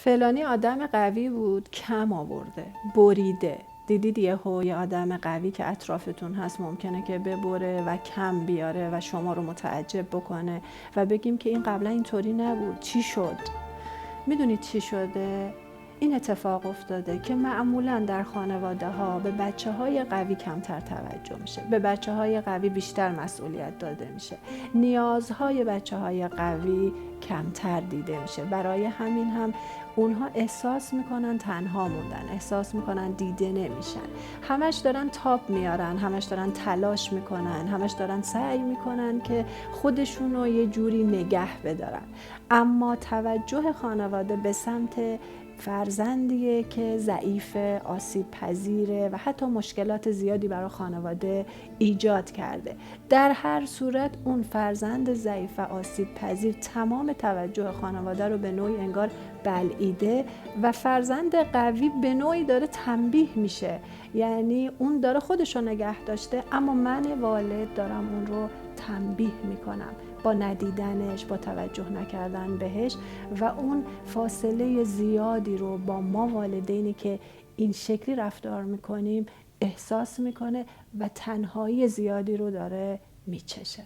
فلانی آدم قوی بود، کم آورده، بریده. دیدید یه آدم قوی که اطرافتون هست ممکنه که ببره و کم بیاره و شما رو متعجب بکنه و بگیم که این قبلا اینطوری نبود، چی شد؟ میدونید چی شده؟ این اتفاق افتاده که معمولاً در خانواده ها به بچه های قوی کمتر توجه میشه، به بچه های قوی بیشتر مسئولیت داده میشه، نیازهای بچه های قوی کمتر دیده میشه. برای همین هم اونها احساس میکنن تنها موندن، احساس میکنن دیده نمیشن، همش دارن تاب میارن، همش دارن تلاش میکنن، همش دارن سعی میکنن که خودشون رو یه جوری نگه بدارن. اما توجه خانواده به سمت فرزندیه که ضعیف، آسیب پذیره و حتی مشکلات زیادی برای خانواده ایجاد کرده. در هر صورت اون فرزند ضعیف و آسیب پذیر تمام توجه خانواده رو به نوعی انگار بلعیده و فرزند قوی به نوعی داره تنبیه میشه، یعنی اون داره خودش رو نگه داشته اما من والد دارم اون رو تنبیه میکنم با ندیدنش، با توجه نکردن بهش و اون فاصله زیادی رو با ما والدینی که این شکلی رفتار میکنیم احساس میکنه و تنهایی زیادی رو داره میچشه.